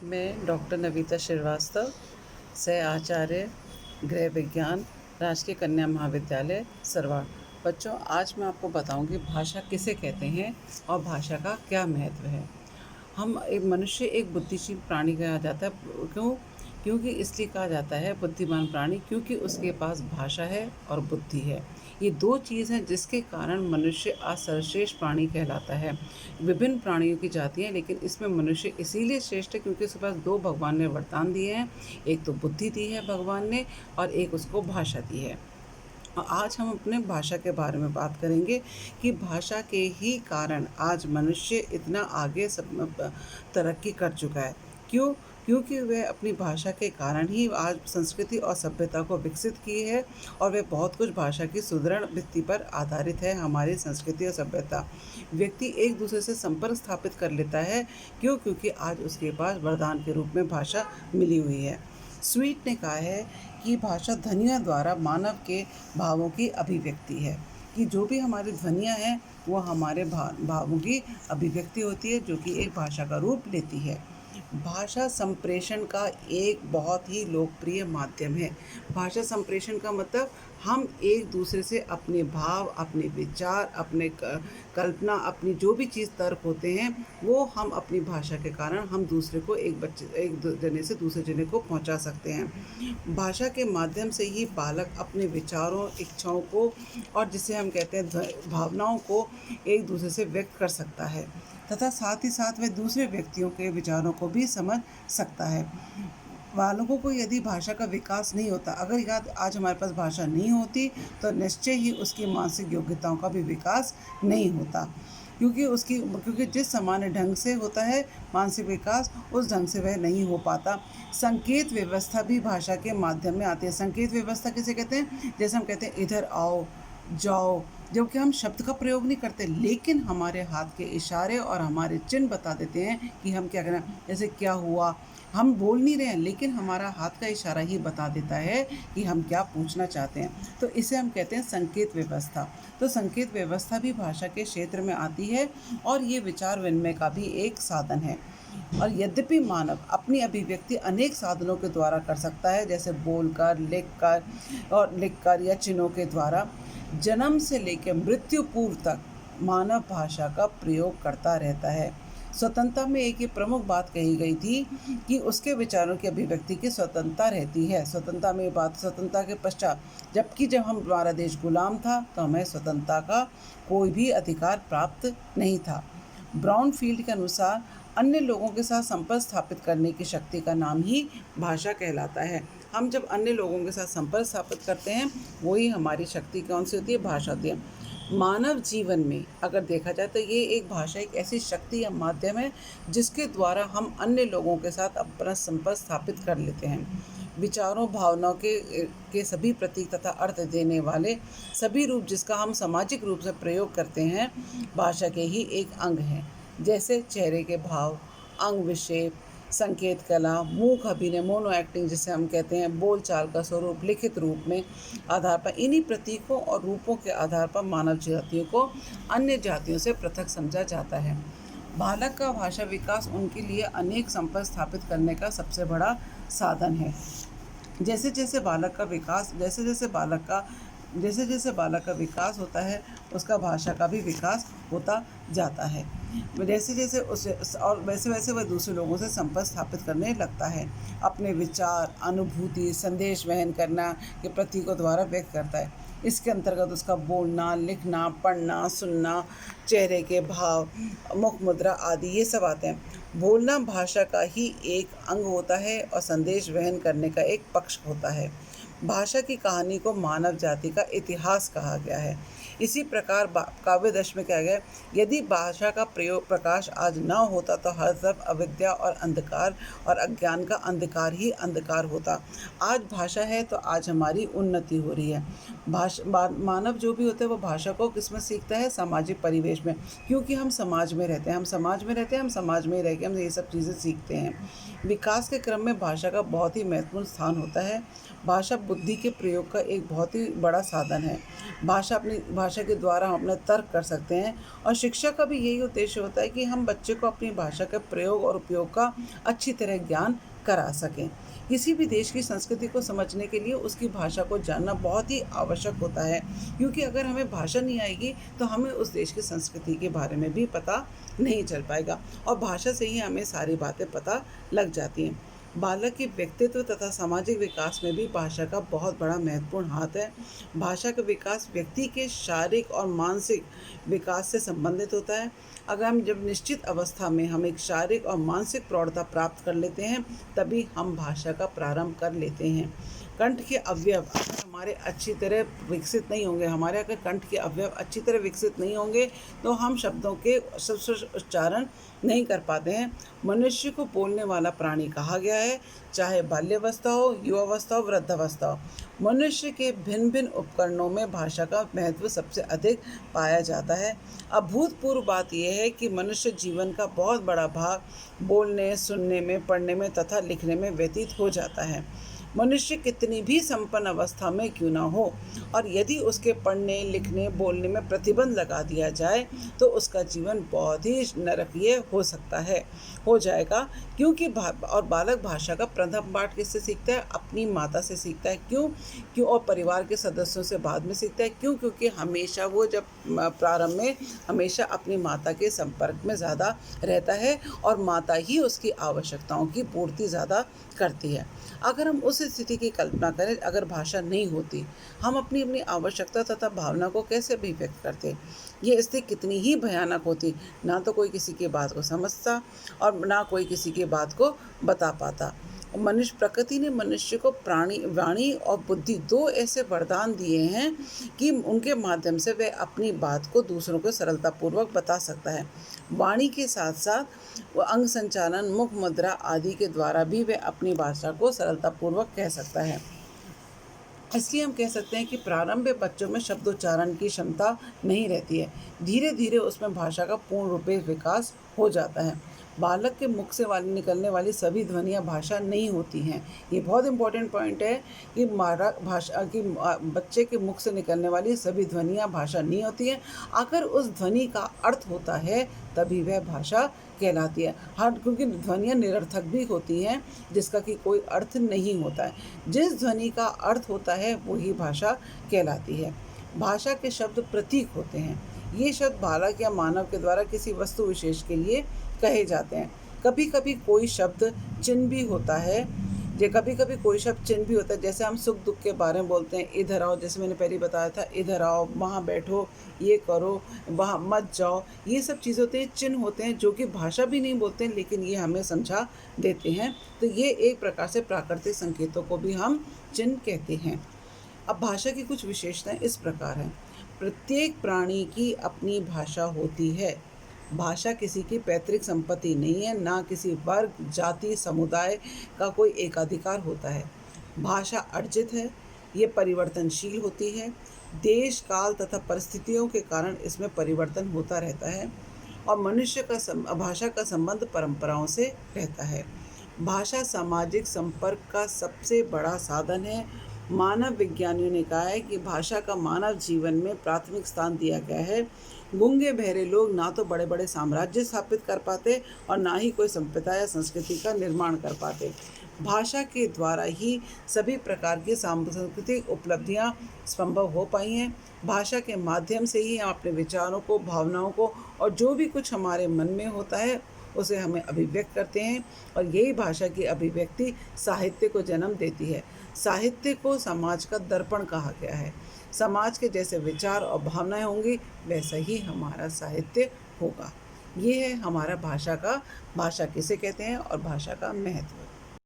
मैं डॉक्टर नविता श्रीवास्तव, सह आचार्य गृह विज्ञान, राजकीय कन्या महाविद्यालय सरवाड़। बच्चों, आज मैं आपको बताऊंगी भाषा किसे कहते हैं और भाषा का क्या महत्व है। हम एक मनुष्य एक बुद्धिशील प्राणी कहा जाता है। क्यों? क्योंकि इसलिए कहा जाता है बुद्धिमान प्राणी, क्योंकि उसके पास भाषा है और बुद्धि है। ये दो चीज़ हैं जिसके कारण मनुष्य आज सर्वश्रेष्ठ प्राणी कहलाता है। विभिन्न प्राणियों की जाति हैं, लेकिन इसमें मनुष्य इसीलिए श्रेष्ठ है क्योंकि उसके पास दो भगवान ने वरदान दिए हैं। एक तो बुद्धि दी है भगवान ने, और एक उसको भाषा दी है। आज हम अपने भाषा के बारे में बात करेंगे कि भाषा के ही कारण आज मनुष्य इतना आगे सब तरक्की कर चुका है। क्यों? क्योंकि वह अपनी भाषा के कारण ही आज संस्कृति और सभ्यता को विकसित की है, और वह बहुत कुछ भाषा की सुदृढ़ भित्ति पर आधारित है। हमारी संस्कृति और सभ्यता, व्यक्ति एक दूसरे से संपर्क स्थापित कर लेता है। क्यों? क्योंकि आज उसके पास वरदान के रूप में भाषा मिली हुई है। स्वीट ने कहा है कि भाषा ध्वनियों द्वारा मानव के भावों की अभिव्यक्ति है, कि जो भी हमारी ध्वनियाँ हैं वो हमारे भावों की अभिव्यक्ति होती है, जो कि एक भाषा का रूप लेती है। भाषा संप्रेषण का एक बहुत ही लोकप्रिय माध्यम है। भाषा संप्रेषण का मतलब हम एक दूसरे से अपने भाव, अपने विचार, अपने कल्पना, अपनी जो भी चीज़ तर्क होते हैं वो हम अपनी भाषा के कारण हम दूसरे को एक जने से दूसरे जने को पहुंचा सकते हैं। भाषा के माध्यम से ही बालक अपने विचारों, इच्छाओं को और जिसे हम कहते हैं भावनाओं को एक दूसरे से व्यक्त कर सकता है, तथा साथ ही साथ वह दूसरे व्यक्तियों के विचारों को भी समझ सकता है। बालकों को यदि भाषा का विकास नहीं होता, अगर याद आज हमारे पास भाषा नहीं होती तो निश्चय ही उसकी मानसिक योग्यताओं का भी विकास नहीं होता, क्योंकि जिस सामान्य ढंग से होता है मानसिक विकास, उस ढंग से वह नहीं हो पाता। संकेत व्यवस्था भी भाषा के माध्यम में आती है। संकेत व्यवस्था किसे कहते हैं? जैसे हम कहते हैं इधर आओ, जाओ, जबकि हम शब्द का प्रयोग नहीं करते, लेकिन हमारे हाथ के इशारे और हमारे चिन्ह बता देते हैं कि हम क्या करना। जैसे क्या हुआ, हम बोल नहीं रहे हैं, लेकिन हमारा हाथ का इशारा ही बता देता है कि हम क्या पूछना चाहते हैं। तो इसे हम कहते हैं संकेत व्यवस्था। तो संकेत व्यवस्था भी भाषा के क्षेत्र में आती है, और ये विचार विनिमय का भी एक साधन है। और यद्यपि मानव अपनी अभिव्यक्ति अनेक साधनों के द्वारा कर सकता है, जैसे बोलकर, लिखकर या चिन्हों के द्वारा, जन्म से लेकर मृत्यु पूर्व तक मानव भाषा का प्रयोग करता रहता है। स्वतंत्रता में एक ये प्रमुख बात कही गई थी कि उसके विचारों की अभिव्यक्ति की स्वतंत्रता रहती है। स्वतंत्रता में बात, स्वतंत्रता के पश्चात, जबकि जब हमारा देश गुलाम था तो हमें स्वतंत्रता का कोई भी अधिकार प्राप्त नहीं था। ब्राउनफील्ड के अनुसार अन्य लोगों के साथ संपर्क स्थापित करने की शक्ति का नाम ही भाषा कहलाता है। हम जब अन्य लोगों के साथ संपर्क स्थापित करते हैं, वही हमारी शक्ति कौन सी होती है? भाषा होती है। मानव जीवन में अगर देखा जाए तो ये एक भाषा एक ऐसी शक्ति या माध्यम है जिसके द्वारा हम अन्य लोगों के साथ अपना संपर्क स्थापित कर लेते हैं। विचारों, भावनाओं के सभी प्रतीक तथा अर्थ देने वाले सभी रूप जिसका हम सामाजिक रूप से प्रयोग करते हैं, भाषा के ही एक अंग हैं। जैसे चेहरे के भाव, अंग विक्षेप, संकेत कला, मूक अभिनय, मोनो एक्टिंग जिसे हम कहते हैं, बोलचाल का स्वरूप, लिखित रूप में आधार पर, इन्हीं प्रतीकों और रूपों के आधार पर मानव जातियों को अन्य जातियों से पृथक समझा जाता है। बालक का भाषा विकास उनके लिए अनेक संपर्क स्थापित करने का सबसे बड़ा साधन है। जैसे जैसे बालक का विकास होता है, उसका भाषा का भी विकास होता जाता है। वैसे वैसे वह दूसरे लोगों से संपर्क स्थापित करने लगता है। अपने विचार, अनुभूति, संदेश वहन करना के प्रतीकों द्वारा व्यक्त करता है। इसके अंतर्गत उसका बोलना, लिखना, पढ़ना, सुनना, चेहरे के भाव, मुख मुद्रा आदि ये सब आते हैं। बोलना भाषा का ही एक अंग होता है और संदेश वहन करने का एक पक्ष होता है। भाषा की कहानी को मानव जाति का इतिहास कहा गया है। इसी प्रकार काव्यदर्श में कहा गया, यदि भाषा का प्रकाश आज न होता तो हर तरफ अविद्या और अंधकार और अज्ञान का अंधकार ही अंधकार होता। आज भाषा है तो आज हमारी उन्नति हो रही है। मानव जो भी होता है वो भाषा को किसमें सीखता है? सामाजिक परिवेश में, क्योंकि हम समाज में रहते हैं, हम समाज में ही रह के हम ये सब चीज़ें सीखते हैं। विकास के क्रम में भाषा का बहुत ही महत्वपूर्ण स्थान होता है। भाषा बुद्धि के प्रयोग का एक बहुत ही बड़ा साधन है। भाषा भाषा के द्वारा हम अपना तर्क कर सकते हैं। और शिक्षा का भी यही उद्देश्य होता है कि हम बच्चे को अपनी भाषा के प्रयोग और उपयोग का अच्छी तरह ज्ञान करा सकें। किसी भी देश की संस्कृति को समझने के लिए उसकी भाषा को जानना बहुत ही आवश्यक होता है, क्योंकि अगर हमें भाषा नहीं आएगी तो हमें उस देश की संस्कृति के बारे में भी पता नहीं चल पाएगा, और भाषा से ही हमें सारी बातें पता लग जाती हैं। बालक के व्यक्तित्व तथा सामाजिक विकास में भी भाषा का बहुत बड़ा महत्वपूर्ण हाथ है। भाषा का विकास व्यक्ति के शारीरिक और मानसिक विकास से संबंधित होता है। अगर हम जब निश्चित अवस्था में हम एक शारीरिक और मानसिक प्रौढ़ता प्राप्त कर लेते हैं, तभी हम भाषा का प्रारंभ कर लेते हैं। कंठ के अवयव अगर हमारे अच्छी तरह विकसित नहीं होंगे, हमारे अगर कंठ के अवयव अच्छी तरह विकसित नहीं होंगे, तो हम शब्दों के उच्चारण नहीं कर पाते हैं। मनुष्य को बोलने वाला प्राणी कहा गया है, चाहे बाल्यावस्था हो, युवावस्था हो, वृद्धावस्था हो। मनुष्य के भिन्न भिन्न उपकरणों में भाषा का महत्व सबसे अधिक पाया जाता है। अभूतपूर्व बात यह है कि मनुष्य जीवन का बहुत बड़ा भाग बोलने, सुनने में, पढ़ने में तथा लिखने में व्यतीत हो जाता है। मनुष्य कितनी भी संपन्न अवस्था में क्यों ना हो, और यदि उसके पढ़ने, लिखने, बोलने में प्रतिबंध लगा दिया जाए, तो उसका जीवन बहुत ही नरकीय हो जाएगा। क्योंकि और बालक भाषा का प्रथम पाठ किससे सीखता है? अपनी माता से सीखता है। क्यों और परिवार के सदस्यों से बाद में सीखता है। क्योंकि हमेशा वो जब प्रारंभ में हमेशा अपनी माता के संपर्क में ज़्यादा रहता है, और माता ही उसकी आवश्यकताओं की पूर्ति ज़्यादा करती है। अगर हम उस स्थिति की कल्पना करें, अगर भाषा नहीं होती, हम अपनी अपनी आवश्यकता तथा भावना को कैसे अभिव्यक्त करते? ये स्थिति कितनी ही भयानक होती। ना तो कोई किसी की बात को समझता और ना कोई किसी की बात को बता पाता। प्रकृति ने मनुष्य को वाणी और बुद्धि, दो ऐसे वरदान दिए हैं कि उनके माध्यम से वह अपनी बात को दूसरों को सरलतापूर्वक बता सकता है। वाणी के साथ साथ वो अंग संचालन, मुख मुद्रा आदि के द्वारा भी वह अपनी भाषा को सरलतापूर्वक कह सकता है। इसलिए हम कह सकते हैं कि प्रारंभ में बच्चों में शब्दोच्चारण की क्षमता नहीं रहती है। धीरे धीरे उसमें भाषा का पूर्ण रूप से विकास हो जाता है। बालक के मुख से निकलने वाली सभी ध्वनियाँ भाषा नहीं होती हैं। ये बहुत इंपॉर्टेंट पॉइंट है कि बच्चे के मुख से निकलने वाली सभी ध्वनियाँ भाषा नहीं होती हैं। अगर उस ध्वनि का अर्थ होता है, तभी वह भाषा कहलाती है। हाँ, क्योंकि ध्वनियाँ निरर्थक भी होती हैं जिसका कि कोई अर्थ नहीं होता है। जिस ध्वनि का अर्थ होता है वही भाषा कहलाती है। भाषा के शब्द प्रतीक होते हैं। ये शब्द बालक या मानव के द्वारा किसी वस्तु विशेष के लिए कहे जाते हैं। कभी कभी कोई शब्द चिन्ह भी होता है। जैसे हम सुख दुख के बारे में बोलते हैं, इधर आओ, जैसे मैंने पहले बताया था, इधर आओ, वहाँ बैठो, ये करो, वहाँ मत जाओ। ये सब चीज़ें होते हैं, चिन्ह होते हैं, जो कि भाषा भी नहीं बोलते हैं, लेकिन ये हमें समझा देते हैं। तो ये एक प्रकार से प्राकृतिक संकेतों को भी हम चिन्ह कहते हैं। अब भाषा की कुछ विशेषताएं इस प्रकार हैं। प्रत्येक प्राणी की अपनी भाषा होती है। भाषा किसी की पैतृक संपत्ति नहीं है, ना किसी वर्ग, जाति, समुदाय का कोई एकाधिकार होता है। भाषा अर्जित है, ये परिवर्तनशील होती है। देश, काल तथा परिस्थितियों के कारण इसमें परिवर्तन होता रहता है, और मनुष्य का भाषा का संबंध परंपराओं से रहता है। भाषा सामाजिक संपर्क का सबसे बड़ा साधन है। मानव विज्ञानियों ने कहा है कि भाषा का मानव जीवन में प्राथमिक स्थान दिया गया है। गूंगे बहरे लोग ना तो बड़े बड़े साम्राज्य स्थापित कर पाते और ना ही कोई संप्रदाय या संस्कृति का निर्माण कर पाते। भाषा के द्वारा ही सभी प्रकार की सांस्कृतिक उपलब्धियां संभव हो पाई हैं। भाषा के माध्यम से ही हम अपने विचारों को, भावनाओं को और जो भी कुछ हमारे मन में होता है उसे हमें अभिव्यक्त करते हैं, और यही भाषा की अभिव्यक्ति साहित्य को जन्म देती है। साहित्य को समाज का दर्पण कहा गया है। समाज के जैसे विचार और भावनाएं होंगी, वैसा ही हमारा साहित्य होगा। ये है हमारा भाषा किसे कहते हैं और भाषा का महत्व।